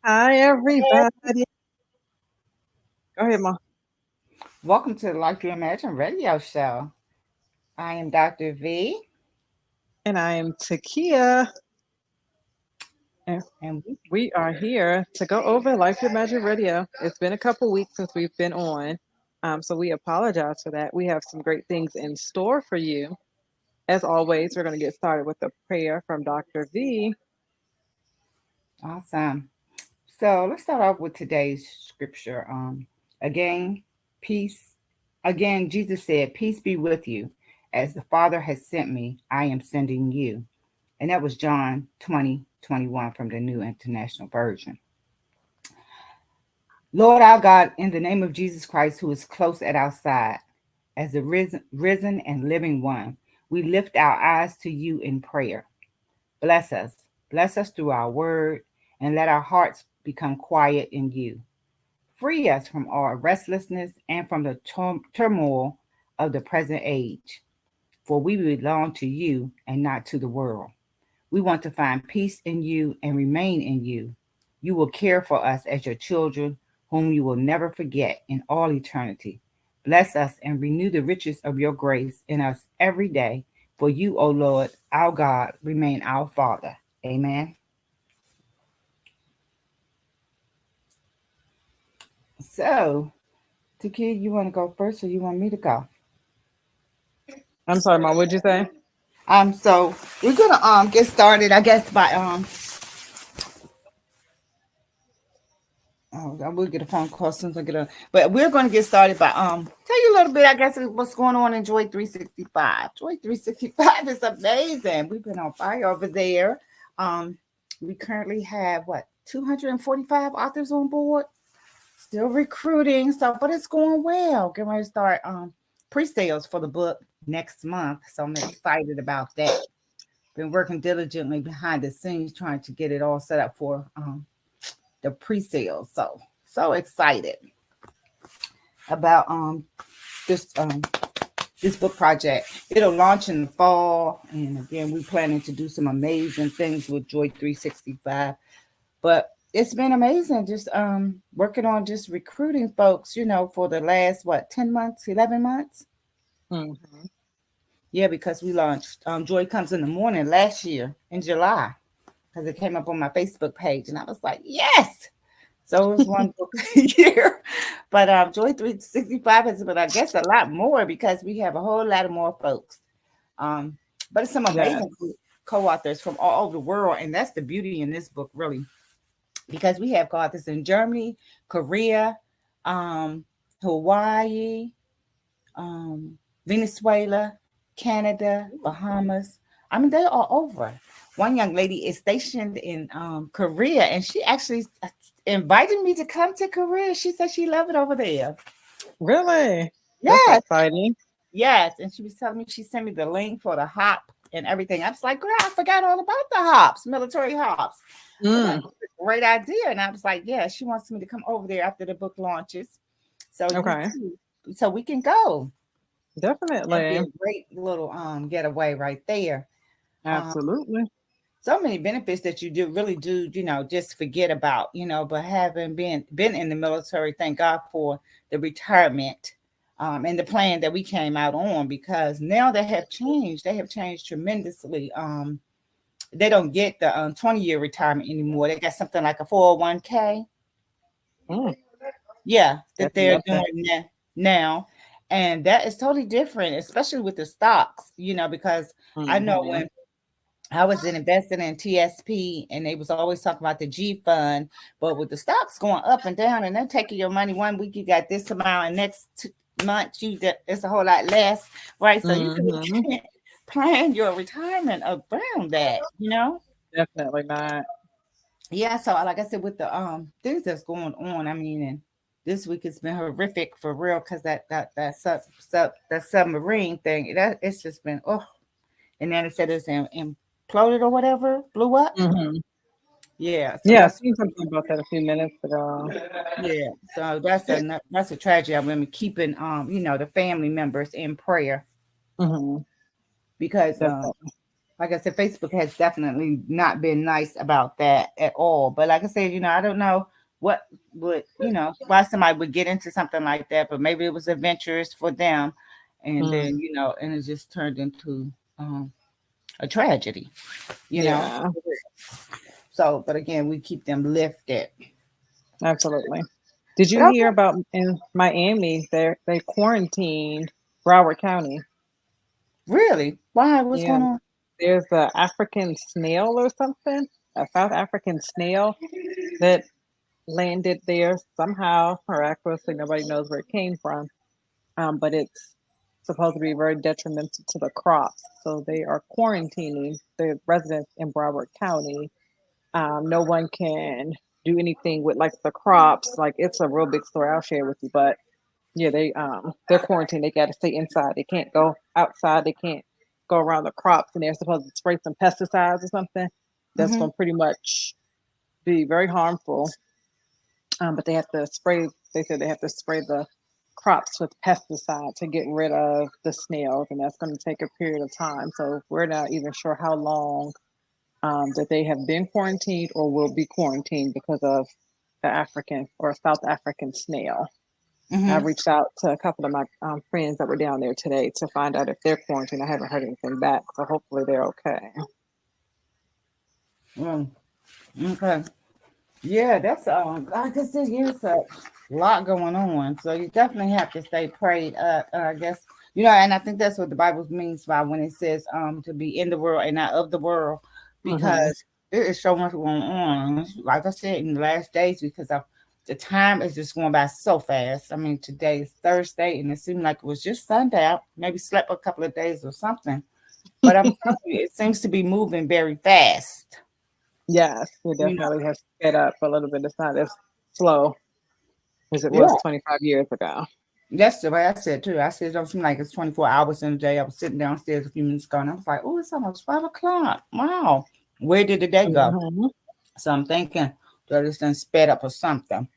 Hi, everybody. Go ahead, Mom. Welcome to the Like You Imagine radio show. I am Dr. V, And I am Takia. And and we are here to go over Life Your Magic Radio. It's been a couple weeks since we've been on. So we apologize for that. We have some great things in store for you. As always, we're going to get started with a prayer from Dr. V. awesome. So let's start off with today's scripture. Again, peace. Again, Jesus said, "Peace be with you. As the Father has sent me, I am sending you." And that was John 20:21 from the New International Version. Lord our God, in the name of Jesus Christ, who is close at our side, as the risen and living one, we lift our eyes to you in prayer. Bless us. Bless us through our word, and let our hearts become quiet in you. Free us from our restlessness and from the turmoil of the present age, for we belong to you and not to the world. We want to find peace in you and remain in you. You will care for us as your children, whom you will never forget in all eternity. Bless us and renew the riches of your grace in us every day. For you, O Lord, our God, remain our Father. Amen. So, Taki, you want to go first or you want me to go? I'm sorry, Mom. What'd you say? So we're gonna get started, I guess, by oh, I will get a phone call as soon as I get on. But we're going to get started by tell you a little bit, I guess, of what's going on in Joy 365. Joy 365 is amazing. We've been on fire over there. Um, we currently have what 245 authors on board. Still recruiting, so but it's going well. Getting ready to start pre-sales for the book next month, so I'm excited about that. Been working diligently behind the scenes trying to get it all set up for the pre-sales. So excited about this book project. It'll launch in the fall, and again, we're planning to do some amazing things with Joy 365. But it's been amazing just working on just recruiting folks, for the last 10 months, 11 months. Mm-hmm. Yeah, because we launched Joy Comes in the Morning last year in July, because it came up on my Facebook page, and I was like, yes. So it was one book a year. But Joy 365 has been, I guess, a lot more because we have a whole lot of more folks. Um, but it's some Yeah. amazing co-authors from all over the world. And that's the beauty in this book, really, because we have co-authors in Germany, Korea, um, Hawaii, um, Venezuela, Canada, Bahamas. I mean, they are over. One young lady is stationed in Korea, and she actually invited me to come to Korea. She said she loved it over there. Really? That's Yes, exciting. yes. And she was telling me she sent me the link for the hop and everything. I was like, girl, I forgot all about the hops, military hops. But Mm, that's a great idea. And I was like, yeah, she wants me to come over there after the book launches. So you okay. too. So we can go. That'd be Definitely. a great little getaway right there. Um, Absolutely. so many benefits that you do really do, just forget about, but having been in the military, thank God for the retirement and the plan that we came out on, because now they have changed. They have changed tremendously. They don't get the 20-year retirement anymore. They got something like a 401k. Mm, Yeah, that definitely they're love that. doing now. And that is totally different, especially with the stocks, because I know Mm-hmm. when I was invested in TSP, and they was always talking about the G fund, but with the stocks going up and down, and they're taking your money one week, you got this amount, and next month it's a whole lot less, right? So you really Mm-hmm. can't plan your retirement around that. Definitely not. Yeah. So like I said, with the things that's going on, I mean, and this week it's been horrific for real, because that submarine thing, that it's just been and then it said it's imploded or whatever, blew up. Mm-hmm. Yeah, so Yeah, I that's seen something about that a few minutes ago. yeah, so that's a tragedy. I remember keeping the family members in prayer, Mm-hmm. because Definitely. like I said, Facebook has definitely not been nice about that at all. But like I said, I don't know what would, why somebody would get into something like that, but maybe it was adventurous for them. And Mm, then, and it just turned into a tragedy, you know. yeah, So, but again, we keep them lifted. absolutely. Did But you hear about in Miami? They quarantined Broward County. really, why? What's Yeah, going on? there's a African snail or something, a South African snail that landed there somehow miraculously. Nobody knows where it came from, but it's supposed to be very detrimental to the crops. So they are quarantining the residents in Broward County. No one can do anything with like the crops. Like it's a real big story. I'll share with you. But yeah, they're quarantined. They got to stay inside. They can't go outside. They can't go around the crops. And they're supposed to spray some pesticides or something. That's Mm-hmm. going to pretty much be very harmful. But they have to spray. They said they have to spray the crops with pesticide to get rid of the snails, and that's going to take a period of time. So we're not even sure how long that they have been quarantined or will be quarantined because of the African or South African snail. I Mm-hmm. reached out to a couple of my friends that were down there today to find out if they're quarantined. I haven't heard anything back, so hopefully they're okay. Mm, okay. Yeah, that's like I said, yeah, it's a lot going on. So you definitely have to stay prayed up. I guess and I think that's what the Bible means by when it says to be in the world and not of the world, Hmm. because there is so much going on. Like I said, in the last days, because of the time is just going by so fast. I mean, today is Thursday, and it seemed like it was just sundown. Maybe slept a couple of days or something. But I'm telling you, it seems to be moving very fast. Yes, it You know. definitely has sped up a little bit. It's not as slow as it was Yeah. 25 years ago. That's the way I said too. I said it don't seem like it's 24 hours in a day. I was sitting downstairs a few minutes ago and I was like, oh, it's almost 5 o'clock. Wow. Where did the day go? Hmm. So I'm thinking that it's done sped up or something. Um,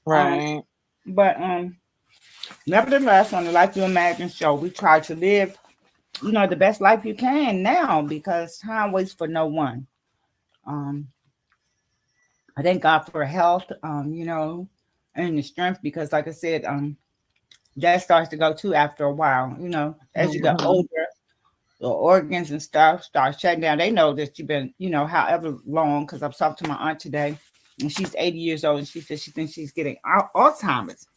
Right. but nevertheless, on the Life You Imagine show, we try to live, the best life you can now because time waits for no one. Um, I thank God for health, and the strength because like I said, that starts to go too after a while, as you get Hmm. older the organs and stuff start shutting down. They know that you've been, however long, because I was talking to my aunt today, and she's 80 years old, and she said she thinks she's getting Alzheimer's.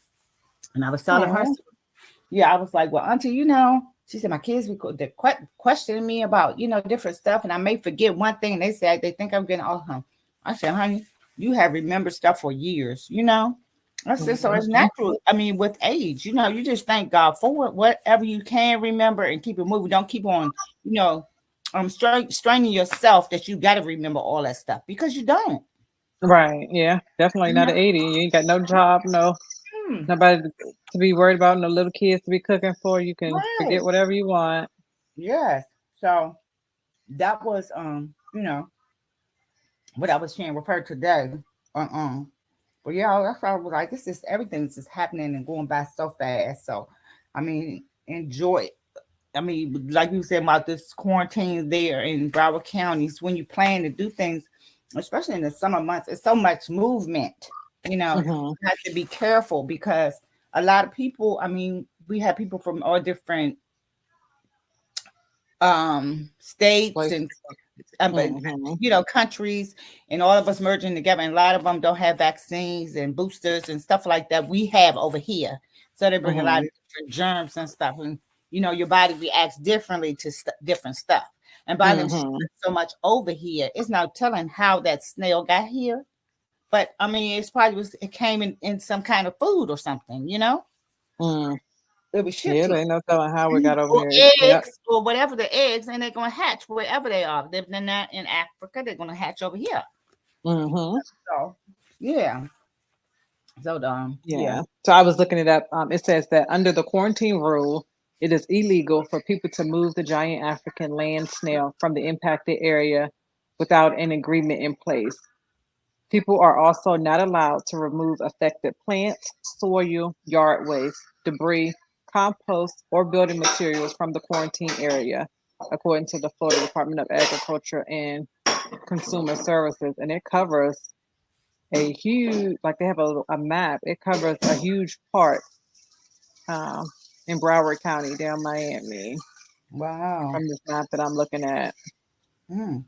And I was telling her, Oh. yeah, I was like, well, Auntie, she said, my kids be they're questioning me about, different stuff, and I may forget one thing, and they say they think I'm getting Alzheimer's. I said, honey, you have remembered stuff for years. I said, so it's Hmm. natural. I mean, with age, you just thank God for it. Whatever you can remember and keep it moving. Don't keep on, you know, straining yourself that you got to remember all that stuff because you don't. Right. Yeah. Definitely You not know? at 80. You ain't got no job, no Hmm. nobody to be worried about, no little kids to be cooking for. You can Right. forget whatever you want. Yes. So that was, what I was sharing with her today. Uh-uh. But yeah, that's why I was like, this is everything's just happening and going by so fast. So, I mean, enjoy it. I mean, like you said about this quarantine there in Broward counties, when you plan to do things, especially in the summer months, it's so much movement. Hmm. You have to be careful because a lot of people, I mean, we have people from all different states Like, and but hmm. countries, and all of us merging together, and a lot of them don't have vaccines and boosters and stuff like that we have over here, so they bring a lot Hmm. of different germs and stuff, and your body reacts differently to different stuff, and by them Hmm. shipping so much over here, it's not telling how that snail got here, but I mean it came in some kind of food or something. Mm. It was shipped Yeah, here. there ain't no telling how we got over Or here. Yep. eggs or whatever the eggs, and they're gonna hatch wherever they are. If they're not in Africa, they're gonna hatch over here. Hmm. So yeah. So yeah. Yeah. So I was looking it up. It says that under the quarantine rule, it is illegal for people to move the giant African land snail from the impacted area without an agreement in place. People are also not allowed to remove affected plants, soil, yard waste, debris, compost, or building materials from the quarantine area. according to the Florida Department of Agriculture and Consumer Services, and it covers a huge, like they have a map. It covers a huge part um, in Broward County, down Miami, Wow. from this map that I'm looking at. Mm,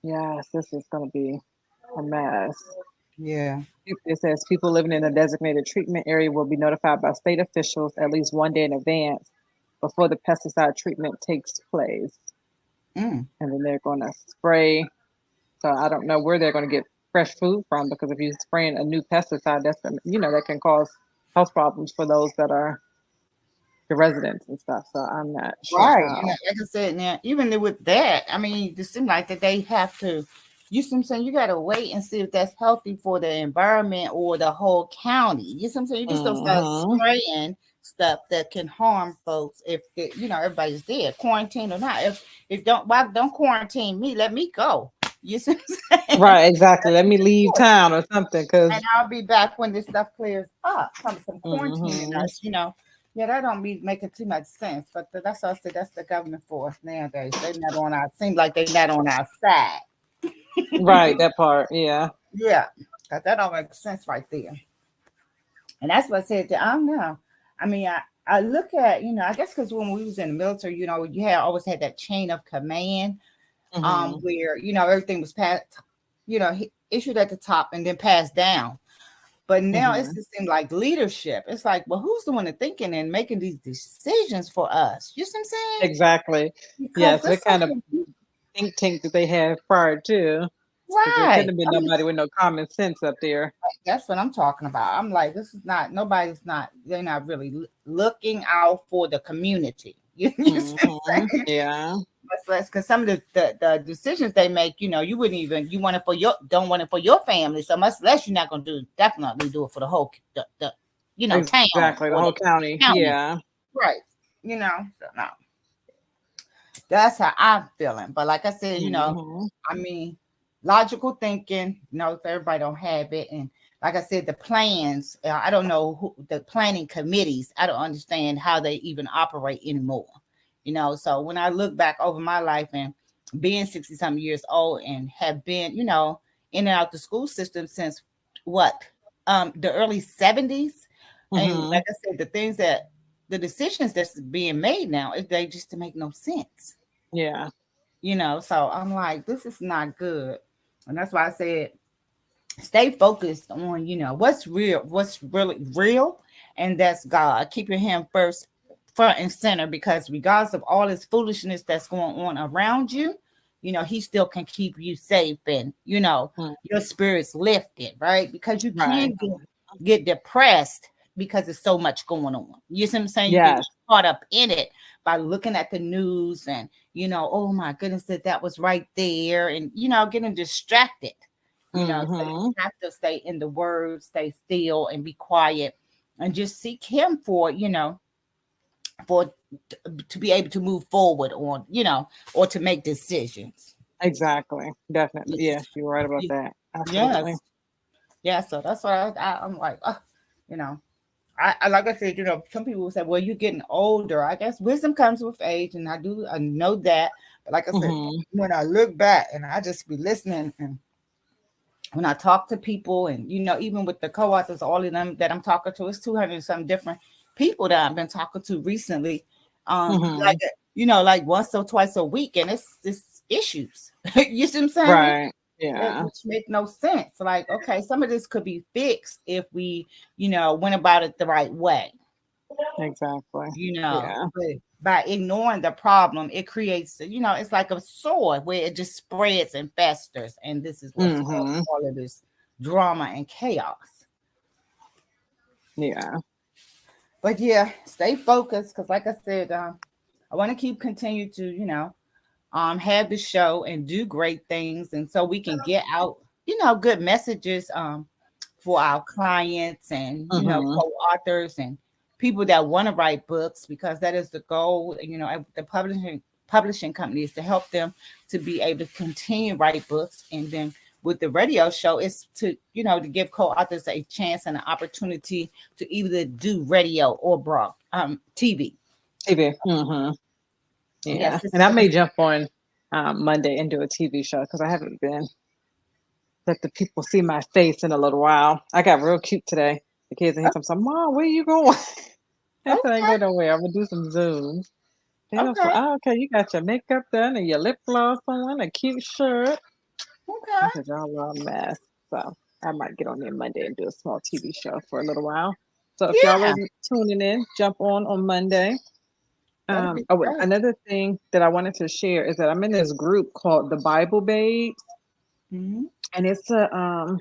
Yes, this is going to be a mess. yeah. It says people living in a designated treatment area will be notified by state officials at least one day in advance before the pesticide treatment takes place. Mm, And then they're going to spray. So I don't know where they're going to get fresh food from, because if you're spraying a new pesticide, that's gonna, that can cause health problems for those that are the residents and stuff. So I'm not sure right. how. Like I said, now even with that, I mean, it seems like that they have to. You see what I'm saying? You got to wait and see if that's healthy for the environment or the whole county. You see what I'm saying? You just don't start Hmm. spraying stuff that can harm folks if everybody's there, quarantine or not. If don't why don't quarantine me? Let me go. You see what I'm saying? Right, exactly. Let me leave town or something, And because. I'll be back when this stuff clears up. Some quarantining Hmm. us. Yeah, that don't be making too much sense. But that's what I said. That's the government for us nowadays. They not on our. Seems like they not on our side. Right, that part. Yeah. Yeah, cause that don't make sense right there. And that's what I said. I don't know. I mean, I look at I guess because when we was in the military, you had always had that chain of command, Hmm. where everything was passed, issued at the top and then passed down. But now it Hmm. just seems like leadership. It's like, well, who's doing the thinking and making these decisions for us? You see what I'm saying? Exactly. Because Yes, this what kind stuff of think tank that they have prior to? Because there couldn't right. have been I mean, nobody with no common sense up there. that's what I'm talking about. I'm like, this is not nobody's not. They're not really looking out for the community. You see what I'm Hmm. saying? Yeah. That's because some of the decisions they make, you wouldn't even you want it for your don't want it for your family. So much less you're not gonna definitely do it for the whole the town Exactly. The or the whole county. county. Yeah. Right. So no. That's how I'm feeling. But like I said, Hmm. I mean, logical thinking, if everybody don't have it. And like I said, the plans, I don't know who the planning committees, I don't understand how they even operate anymore. So when I look back over my life and being 60 something years old and have been, in and out the school system since what? The early 70s. And Hmm. like I said, the decisions that's being made now, they just to make no sense. Yeah. So I'm like, this is not good. And that's why I said, stay focused on, what's real, what's really real, and that's God. Keeping Him first, front and center, because regardless of all this foolishness that's going on around you, He still can keep you safe and, Mm. your spirits lifted, right? Because you Right. can't get depressed because there's so much going on. You see what I'm saying? You get Yes. caught up in it by looking at the news and, oh my goodness, that was right there, and, getting distracted. So you Hmm. have to stay in the word, stay still and be quiet and just seek Him for, for to be able to move forward on, or to make decisions. Exactly. Definitely. Yes. Yes, you're right about that. Absolutely. Yes. Yeah. So that's why I'm like, you know, I like I said, some people will say, well, you're getting older. I guess wisdom comes with age, and I know that. But like I said, Hmm. when I look back and I just be listening, and when I talk to people, and even with the co-authors, all of them that I'm talking to, it's 200 some different people that I've been talking to recently. Hmm. Like like once or twice a week, and it's issues. You see what I'm saying? Right. Yeah. Which make no sense. Like, okay, some of this could be fixed if we, went about it the right way. Exactly. Yeah. But by ignoring the problem, it creates, it's like a sword where it just spreads and festers, and this is what's causing Hmm. all of this drama and chaos. Yeah. But yeah, stay focused, because like I said, I want to keep continue to, have the show and do great things, and so we can get out, good messages for our clients and Hmm. co-authors and people that want to write books, because that is the goal. The publishing company is to help them to be able to continue write books, and then with the radio show is to to give co-authors a chance and an opportunity to either do radio or TV. TV. Hmm. Yeah, Yes, this and is I what may jump on Monday and do a TV show because I haven't been let the people see my face in a little while. I got real cute today. The kids in here, I'm Mom, where you going? I said, I ain't okay, going nowhere. I'm gonna do some Zooms. They was like, okay, oh, okay, you got your makeup done and your lip gloss on, a cute shirt. I okay. said, y'all are a mess. So I might get on there Monday and do a small TV show for a little while. So if y'all are Yeah, tuning in, jump on Monday. that'd be Oh, and great. another thing that I wanted to share is that I'm in this group called the Bible Babes, Mm-hmm. and it's the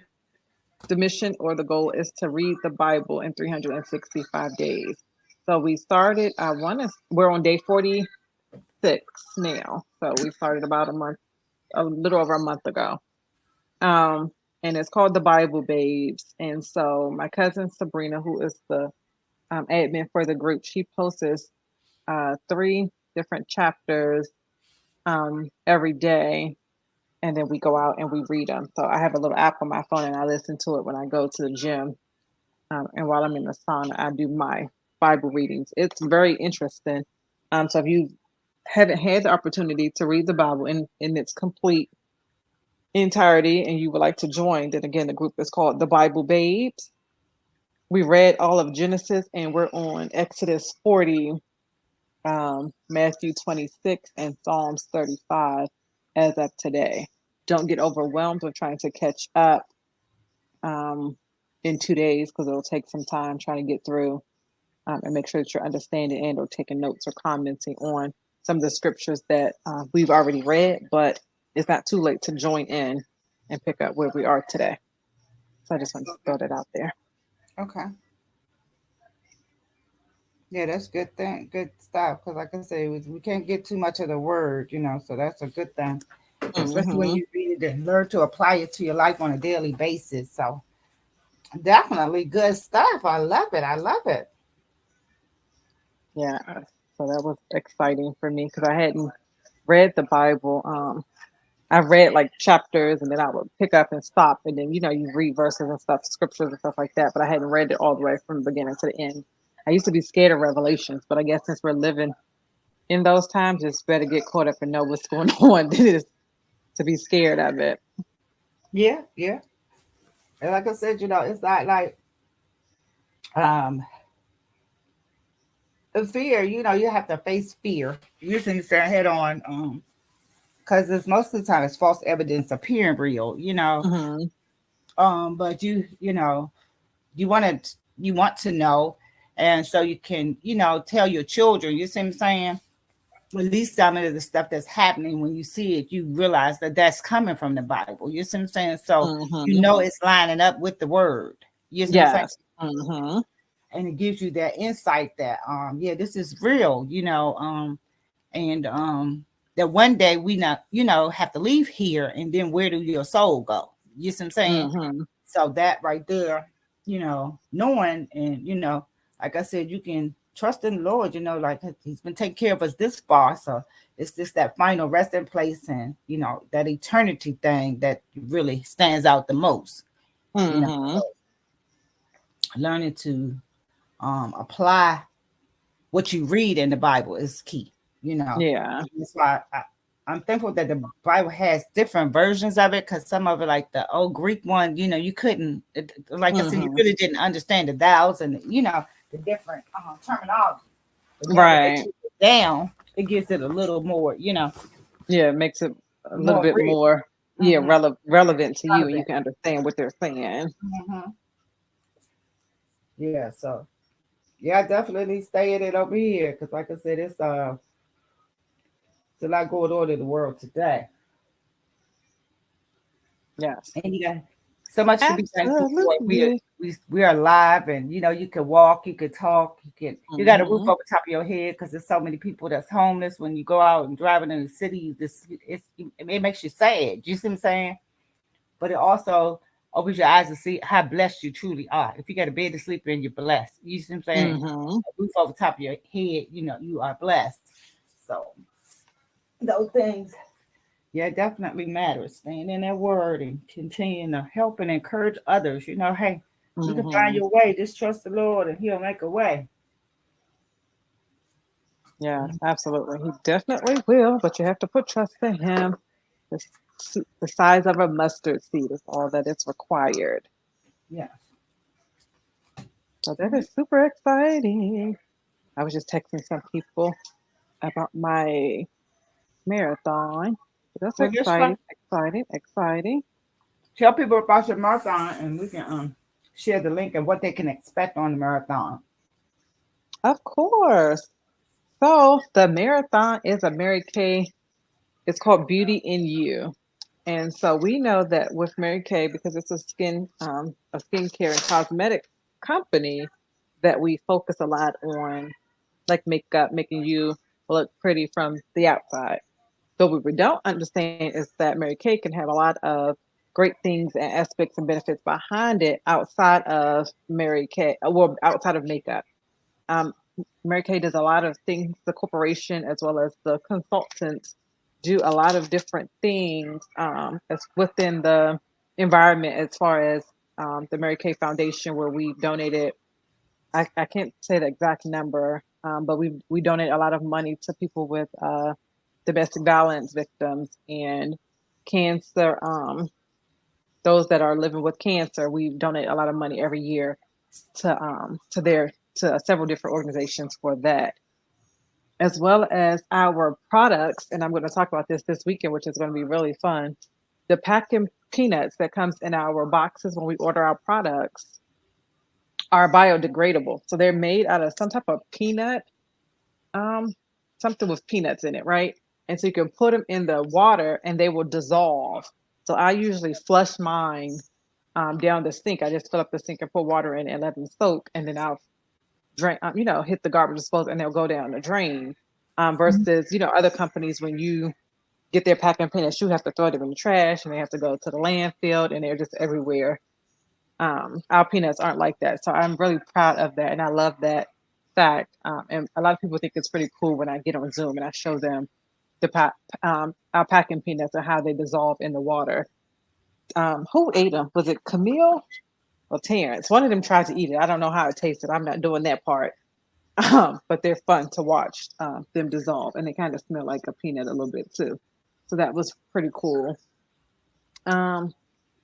mission or the goal is to read the Bible in 365 days. So we started. We're on day 46 now. So we started about a little over a month ago. Um, and it's called the Bible Babes. And so my cousin Sabrina, who is the admin for the group, she posts three different chapters every day, and then we go out and we read them. So I have a little app on my phone, and I listen to it when I go to the gym. And while I'm in the sauna, I do my Bible readings. It's very interesting. So if you haven't had the opportunity to read the Bible in its complete entirety and you would like to join, then again, the group is called the Bible Babes. We read all of Genesis and we're on Exodus 40, Matthew 26, and Psalms 35 as of today. Don't get overwhelmed with trying to catch up um, in 2 days because it'll take some time trying to get through and make sure that you're understanding and or taking notes or commenting on some of the scriptures that we've already read, but it's not too late to join in and pick up where we are today. So I just wanted to Okay, throw that out there. okay. Yeah, that's good thing, good stuff. Because like I say, we can't get too much of the word, so that's a good thing. Especially when Hmm. you read it and learn to apply it to your life on a daily basis. So definitely good stuff. I love it. I love it. Yeah. So that was exciting for me because I hadn't read the Bible. I read like chapters and then I would pick up and stop and then you read verses and stuff, scriptures and stuff like that. But I hadn't read it all the way from the beginning to the end. I used to be scared of Revelations, but I guess since we're living in those times, it's better get caught up and know what's going on than it is to be scared of it. Yeah, yeah. And like I said, it's not like um the fear. You have to face fear. You just need to stand head on. Because it's most of the time it's false evidence appearing real. Hmm. But you want to know, and so you can tell your children. You see what I'm saying? At least some of the stuff that's happening, when you see it, you realize that that's coming from the Bible. You see what I'm saying? So Hmm. it's lining up with the word. You see what I'm saying? Yes. Hmm. And it gives you that insight that yeah, this is real. And that one day we not have to leave here, and then where do your soul go? You see what I'm saying? Hmm. So that right there, knowing, and like I said, you can trust in the Lord. Like He's been taking care of us this far. So it's just that final resting place, and that eternity thing that really stands out the most. Hmm. So learning to apply what you read in the Bible is key. Yeah. That's why I'm thankful that the Bible has different versions of it, because some of it, like the old Greek one, you couldn't, like I said, you Hmm. really didn't understand the thous and the different terminology. But now that they Right. took it down, it gives it a little more, Yeah, it makes it a little more bit real. more, yeah, Mm-hmm. relevant to you, and you Relevant. can understand what they're saying. Mm-hmm. Yeah. So yeah, definitely stay in it over here, because like I said, it's a lot going on in the world today. Yes, And you got so much to be thankful for. absolutely. We are alive, and you can walk, you can talk, you got a roof Hmm. over top of your head, because there's so many people that's homeless. When you go out and driving in the city, it makes you sad. You see what I'm saying? But it also opens your eyes to see how blessed you truly are. If you got a bed to sleep in, you're blessed. You see what I'm saying? Hmm. A roof over top of your head, you are blessed. So those things, yeah, definitely matters. Staying in that word and continuing to help and encourage others. Hey, you can find Hmm. your way. Just trust the Lord, and He'll make a way. Yes, absolutely. He definitely will, but you have to put trust in him. The size of a mustard seed is all that is required. Yes. So that is super exciting. I was just texting some people about my marathon. That's Well, just exciting, exciting, exciting. tell people about your marathon, and we can share the link and what they can expect on the marathon. Of course. So the marathon is a Mary Kay. It's called Beauty in You. And so we know that with Mary Kay, because it's a skincare and cosmetic company, that we focus a lot on like makeup, making you look pretty from the outside. But what we don't understand is that Mary Kay can have a lot of great things and aspects and benefits behind it outside of Mary Kay, well, outside of makeup. Um, Mary Kay does a lot of things. The corporation, as well as the consultants, do a lot of different things as within the environment, as far as the Mary Kay Foundation, where we donated. I can't say the exact number, but we donate a lot of money to people with domestic violence victims and cancer. Those that are living with cancer, we donate a lot of money every year to several different organizations for that, as well as our products. And I'm going to talk about this weekend, which is going to be really fun. The packing peanuts that comes in our boxes when we order our products are biodegradable. So they're made out of some type of peanut, um, something with peanuts in it, right? And so you can put them in the water and they will dissolve. So I usually flush mine down the sink. I just fill up the sink and put water in it and let them soak, and then I'll drain, hit the garbage disposal, and they'll go down the drain. Versus, other companies, when you get their packing peanuts, you have to throw them in the trash and they have to go to the landfill and they're just everywhere. Our peanuts aren't like that. So I'm really proud of that. And I love that fact. And a lot of people think it's pretty cool when I get on Zoom and I show them our packing peanuts and how they dissolve in the water. Who ate them? Was it Camille or Terrence? One of them tried to eat it. I don't know how it tasted. I'm not doing that part. But they're fun to watch them dissolve, and they kind of smell like a peanut a little bit too. So that was pretty cool. Um,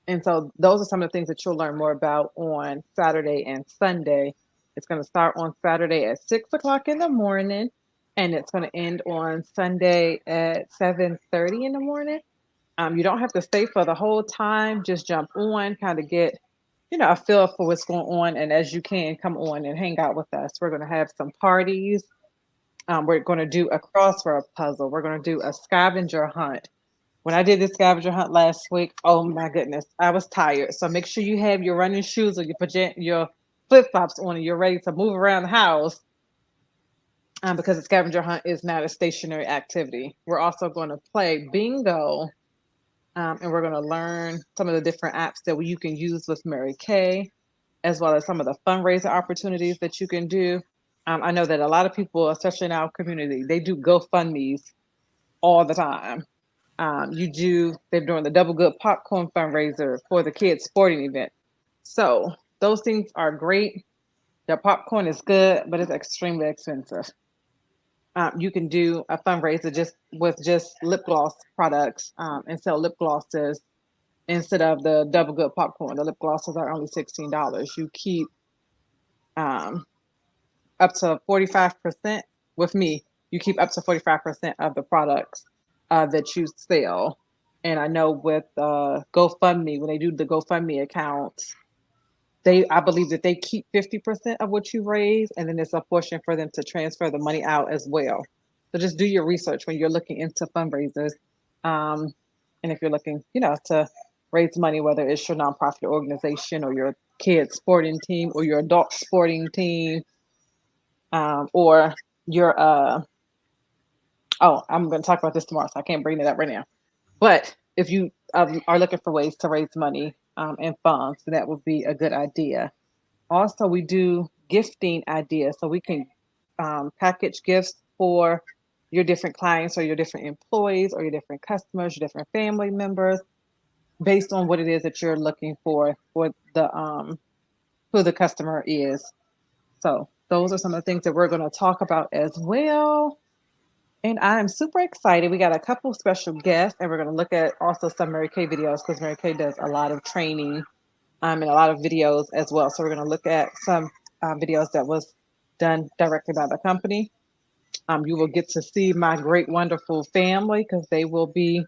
and so those are some of the things that you'll learn more about on Saturday and Sunday. It's going to start on Saturday at 6 o'clock in the morning, and it's going to end on Sunday at 7:30 in the morning. You don't have to stay for the whole time. Just jump on, kind of get a feel for what's going on, and as you can, come on and hang out with us. We're going to have some parties. We're going to do a crossword puzzle. We're going to do a scavenger hunt. When I did this scavenger hunt last week, oh my goodness, I was tired. So make sure you have your running shoes or your flip flops on, and you're ready to move around the house. Because the scavenger hunt is not a stationary activity. We're also going to play bingo, and we're going to learn some of the different apps that you can use with Mary Kay, as well as some of the fundraiser opportunities that you can do. I know that a lot of people, especially in our community, they do GoFundMe's all the time. They're doing the Double Good Popcorn fundraiser for the kids' sporting event. So those things are great. The popcorn is good, but it's extremely expensive. You can do a fundraiser just with just lip gloss products and sell lip glosses instead of the Double Good popcorn. The lip glosses are only $16. You keep um, up to 45% with me. You keep up to 45% of the products that you sell. And I know with GoFundMe, when they do the GoFundMe accounts, I believe that they keep 50% of what you raise, and then there's a portion for them to transfer the money out as well. So just do your research when you're looking into fundraisers. Um, and if you're looking, to raise money, whether it's your nonprofit organization or your kids sporting team or your adult sporting team, or your oh, I'm going to talk about this tomorrow, so I can't bring it up right now. But if you are looking for ways to raise money and funds, then that would be a good idea. Also, we do gifting ideas, so we can package gifts for your different clients or your different employees or your different customers, your different family members, based on what it is that you're looking for the who the customer is. So those are some of the things that we're going to talk about as well. And I'm super excited. We got a couple special guests, and we're going to look at also some Mary Kay videos because Mary Kay does a lot of training and a lot of videos as well. So we're going to look at some videos that was done directly by the company. You will get to see my great, wonderful family because they will be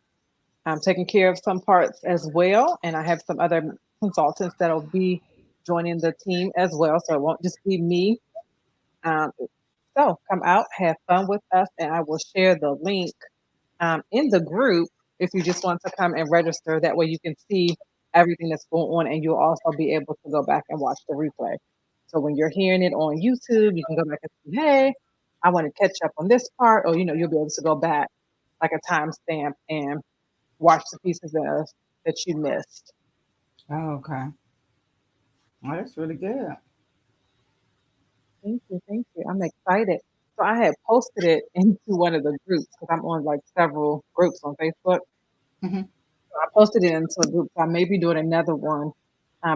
taking care of some parts as well. And I have some other consultants that will be joining the team as well. So it won't just be me. Um, so come out, have fun with us, and I will share the link in the group if you just want to come and register. That way you can see everything that's going on, and you'll also be able to go back and watch the replay. So when you're hearing it on YouTube, you can go back and see, hey, I want to catch up on this part, or you'll be able to go back like a timestamp and watch the pieces that you missed. Oh, okay. Oh, that's really good. Thank you, thank you. I'm excited. So I had posted it into one of the groups because I'm on like several groups on Facebook. Hmm. I posted it into a group. So I may be doing another one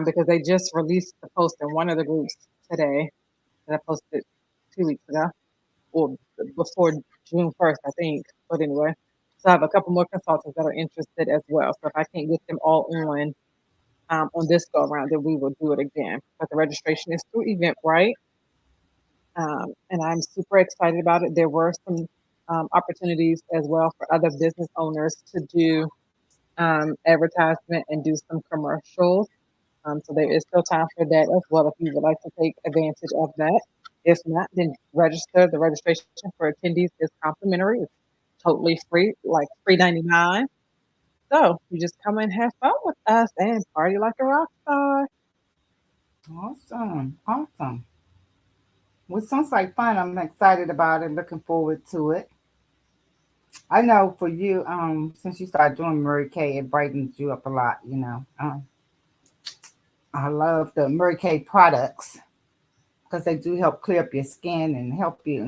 because they just released the post in one of the groups today that I posted 2 weeks ago or before June 1st, I think. But anyway, so I have a couple more consultants that are interested as well. So if I can't get them all on this go around, then we will do it again. But the registration is through Eventbrite, and I'm super excited about it. There were some opportunities as well for other business owners to do advertisement and do some commercials. So there is still time for that as well if you would like to take advantage of that. If not, then register. The registration for attendees is complimentary. It's totally free, like $3.99. So you just come and have fun with us and party like a rock star. Awesome. Awesome. Well, it sounds like fun. I'm excited about it. Looking forward to it. I know for you, since you started doing Murray Kay, it brightens you up a lot. I love the Murray Kay products because they do help clear up your skin and help you.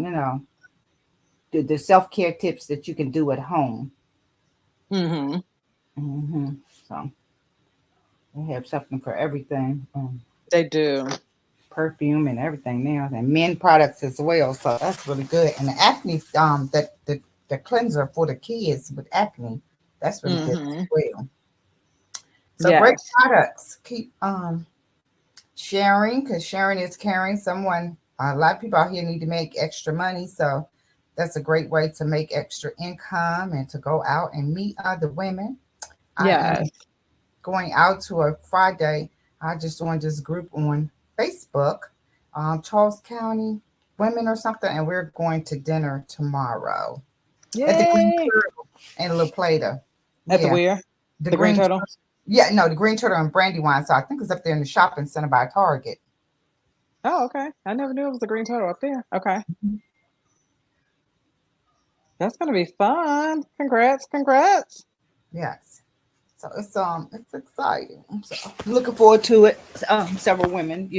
The self care tips that you can do at home. Hmm. Hmm. So they have something for everything. They do. Perfume and everything now, and men products as well. So that's really good. And the acne, the cleanser for the kids with acne, that's really good as Hmm. well. So great Yes. products. Keep sharing because sharing is caring. A lot of people out here need to make extra money, so that's a great way to make extra income and to go out and meet other women. I am Yes. going out to a Friday. I just joined this group on Facebook, Charles County Women or something, and we're going to dinner tomorrow at the Green Yay. Turtle and La Plata. At the Yeah, where? the The Green Green. Turtle? Yeah, no, the Green Turtle and Brandywine. So I think it's up there in the shopping center by Target. Oh, okay. I never knew it was the Green Turtle up there. Okay. That's gonna be fun. Congrats, congrats. Yes. So it's exciting. So I'm looking forward to it. Several women,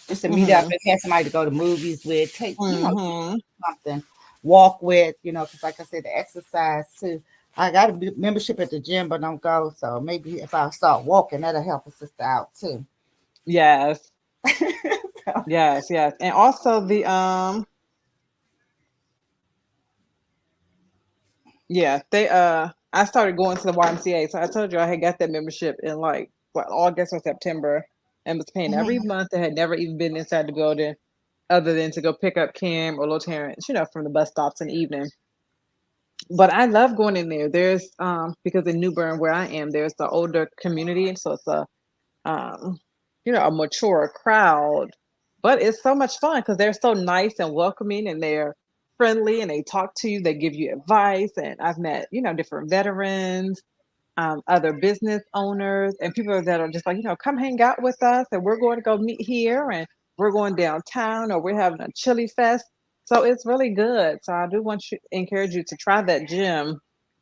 just to meet up Hmm. and have somebody to go to movies with, take Hmm. something, walk with, because like I said, the exercise too. I got a membership at the gym, but don't go. So maybe if I start walking, that'll help a sister out too. Yes. So, Yes, yes. And also they I started going to the YMCA. So I told you I had got that membership in like what August or September and was paying every mhm. month. I had never even been inside the building other than to go pick up Kim or Lil Terrence, from the bus stops in the evening. But I love going in there. There's because in New Bern where I am, there's the older community, and so it's um a mature crowd. But it's so much fun because they're so nice and welcoming, and they're friendly, and they talk to you, they give you advice. And I've met different veterans, other business owners, and people that are just like, come hang out with us, and we're going to go meet here, and we're going downtown, or we're having a chili fest. So it's really good. So I do want you encourage you to try that gym,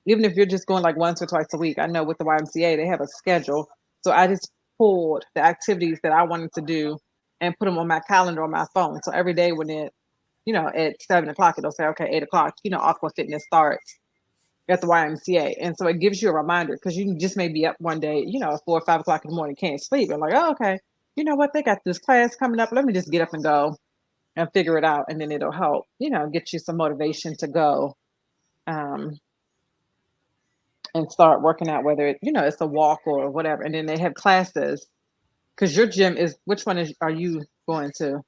even if you're just going like once or twice a week. I know with the YMCA they have a schedule, so I just pulled the activities that I wanted to do and put them on my calendar on my phone. So every day when at 7 o'clock, it'll say, okay, 8 o'clock, Aqua Fitness starts at the YMCA. And so it gives you a reminder because you just may be up one day, at 4 or 5 o'clock in the morning, can't sleep. And like, oh, okay, you know what? They got this class coming up. Let me just get up and go and figure it out. And then it'll help, get you some motivation to go. um, and start working out, whether it's a walk or whatever. And then they have classes because your gym is which one are you going to?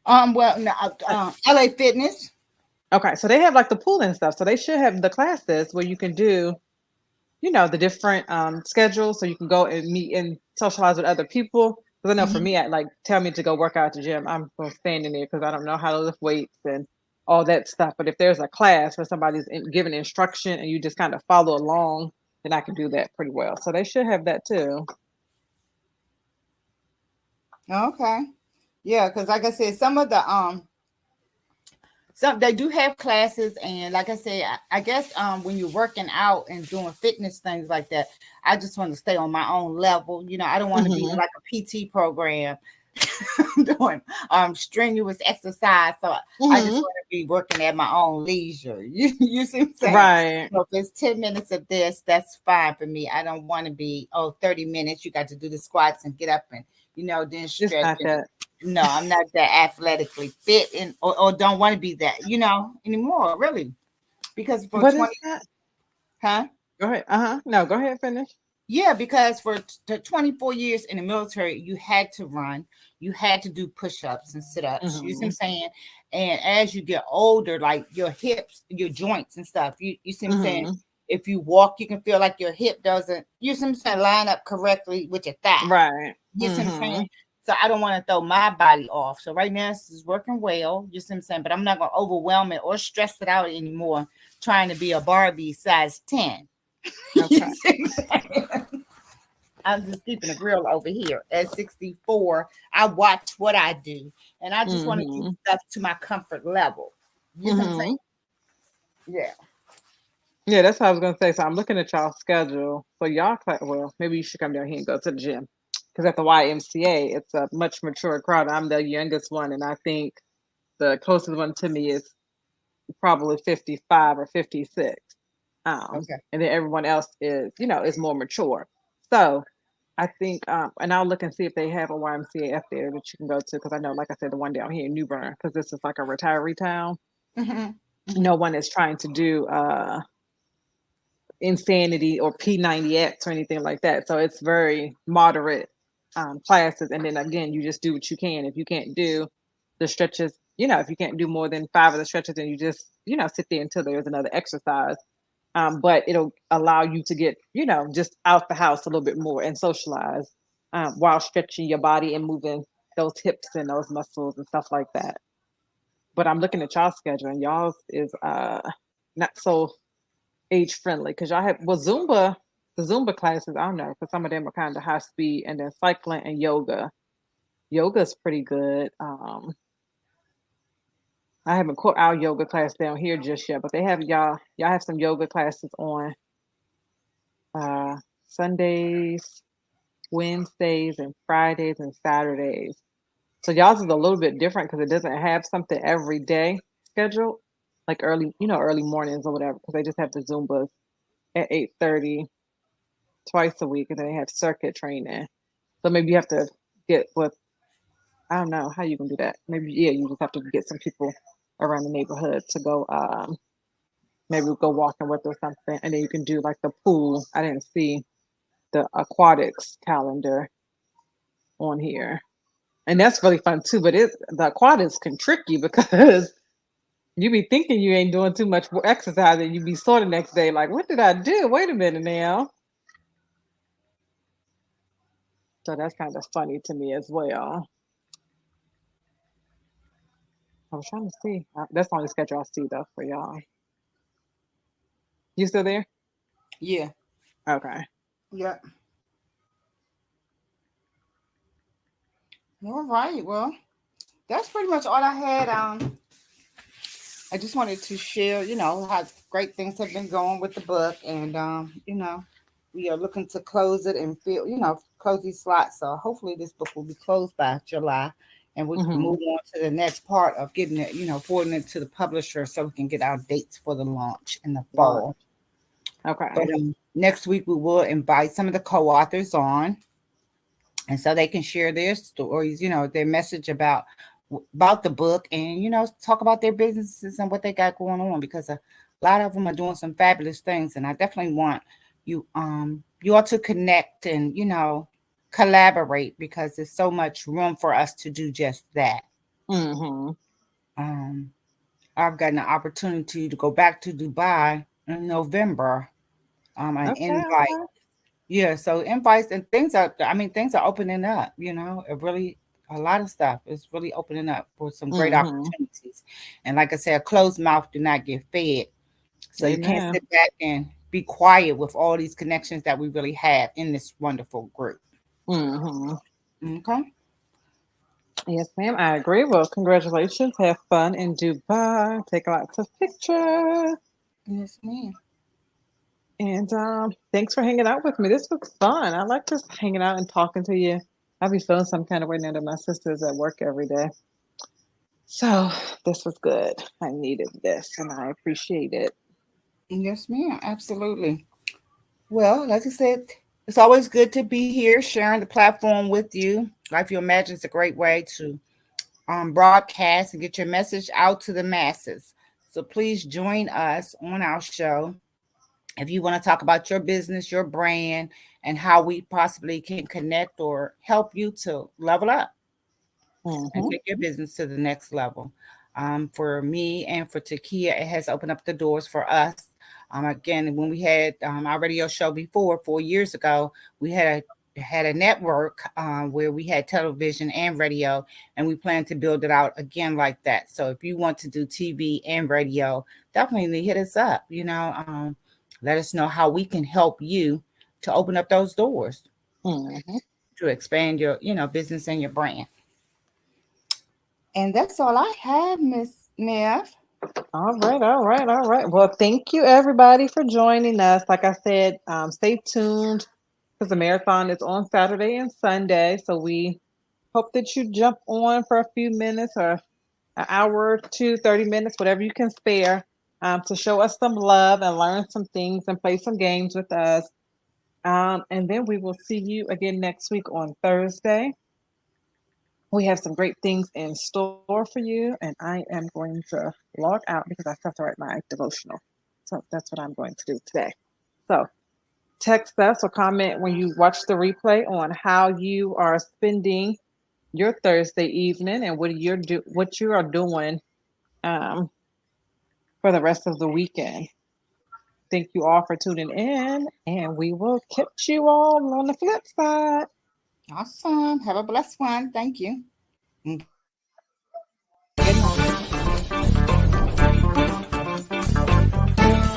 Well, no, LA Fitness. Okay, so they have like the pool and stuff. So they should have the classes where you can do, the different schedules, so you can go and meet and socialize with other people. Because I know for Mhm. me, like tell me to go work out at the gym, I'm going to stand in there because I don't know how to lift weights and all that stuff. But if there's a class where somebody's giving instruction and you just kind of follow along, then I can do that pretty well. So they should have that too. Okay. Yeah, because like I said, some of the some they do have classes, and like I said, I guess when you're working out and doing fitness things like that, I just want to stay on my own level. I don't want to be Hmm. like a PT program doing strenuous exercise. So I just Hmm. want to be working at my own leisure. You see what I'm saying? Right. So if it's 10 minutes of this, that's fine for me. I don't want to be 30 minutes. You got to do the squats and get up and then It's stretch not and that. no, I'm not that athletically fit and or don't want to be that, anymore, really. Because for But it's 20, not. huh? Go ahead. No, go ahead. Finish. Yeah, because for the 24 years in the military, you had to run, you had to do push-ups and sit-ups. You see what I'm Hmm. saying? And as you get older, like your hips, your joints and stuff, you see what I'm saying? Hmm. If you walk, you can feel like your hip doesn't, you see what I'm saying, line up correctly with your thigh. Right. You see what I'm saying? Hmm. So I don't want to throw my body off. So right now this is working well. You see what I'm saying? But I'm not gonna overwhelm it or stress it out anymore trying to be a Barbie size 10. You Okay. see what I'm saying? I'm just keeping it real over here. At 64, I watch what I do. And I just want to do Hmm. stuff to my comfort level. You see what I'm Hmm. saying? Yeah. Yeah, that's what I was gonna say. So I'm looking at y'all schedule. So y'all, well, maybe you should come down here and go to the gym because at the YMCA, it's a much mature crowd. I'm the youngest one, and I think the closest one to me is probably 55 or 56. Okay. And then everyone else is more mature. So I think, and I'll look and see if they have a YMCA up there that you can go to because I know, like I said, the one down here in New Bern, because this is like a retiree town. Hmm. Hmm. No one is trying to do Insanity or P90X or anything like that. So it's very moderate classes. And then again, you just do what you can. If you can't do the stretches, if you can't do more than five of the stretches, then you just, sit there until there's another exercise. But it'll allow you to get, just out the house a little bit more and socialize while stretching your body and moving those hips and those muscles and stuff like that. But I'm looking at y'all's schedule and y'all's is not so age friendly because y'all have the Zumba classes. I don't know because some of them are kind of high speed, and then cycling and yoga. Yoga is pretty good. I haven't caught our yoga class down here just yet, but they have y'all have some yoga classes on uh, Sundays, Wednesdays, and Fridays and Saturdays. So y'all's is a little bit different because it doesn't have something every day scheduled, like early mornings or whatever. Because they just have the Zumbas at 8:30 twice a week, and then they have circuit training. So maybe you have to get with I don't know how you can do that. Maybe you just have to get some people around the neighborhood to go. Maybe go walking with or something, and then you can do like the pool. I didn't see the aquatics calendar on here, and that's really fun too. But the aquatics can trick you because you be thinking you ain't doing too much exercise, and you be sore the next day like, what did I do? Wait a minute now. So that's kind of funny to me as well. I was trying to see. That's the only schedule I see though for y'all. You still there? Yeah. Okay. Yeah. All right. Well, that's pretty much all I had. I just wanted to share, how great things have been going with the book, and we are looking to close it and close these slots. So hopefully, this book will be closed by July, and we can Mm-hmm. move on to the next part of getting it, forwarding it to the publisher, so we can get our dates for the launch in the Launch. fall. But Okay. next week we will invite some of the co-authors on, and so they can share their stories, their message about the book, and talk about their businesses and what they got going on, because A lot of them are doing some fabulous things, and I definitely want you all to connect and collaborate, because there's so much room for us to do just that. Mm-hmm. Um, I've gotten an opportunity to go back to Dubai in November. An Okay, invite. okay. Yeah, so invites and things are, I mean, things are opening up, it really, a lot of stuff is really opening up for some great Mm-hmm. opportunities. And like I said, a closed mouth do not get fed. So you can't Amen. sit back and be quiet with all these connections that we really have in this wonderful group. Mm-hmm. Okay. Yes, ma'am. I agree. Well, congratulations. Have fun in Dubai. Take lots of pictures. Yes, ma'am. And thanks for hanging out with me. This was fun. I like just hanging out and talking to you. I'll be feeling some kind of way now that my sister's at work every day. So this was good. I needed this and I appreciate it. Yes, ma'am. Absolutely. Well, like I said, it's always good to be here sharing the platform with you. Life You Imagine is a great way to broadcast and get your message out to the masses. So please join us on our show if you want to talk about your business, your brand, and how we possibly can connect or help you to level up and Mm-hmm. take your business to the next level. For me and for Takia, it has opened up the doors for us. Again, when we had our radio show before, 4 years ago, we had a network where we had television and radio, and we plan to build it out again like that. So if you want to do TV and radio, definitely hit us up. Let us know how we can help you to open up those doors Mm-hmm. to expand your business and your brand. And that's all I have, Miss Neff. All right, all right, all right. Well, thank you everybody for joining us. Like I said, stay tuned because the marathon is on Saturday and Sunday. So we hope that you jump on for a few minutes or an hour or two, 30 minutes, whatever you can spare, to show us some love and learn some things and play some games with us. And then we will see you again next week on Thursday. We have some great things in store for you, and I am going to log out because I still have to write my devotional. So that's what I'm going to do today. So text us or comment when you watch the replay on how you are spending your Thursday evening and what you are doing um, for the rest of the weekend. Thank you all for tuning in, and we will catch you all on the flip side. Awesome. Have a blessed one. Thank you. Bye.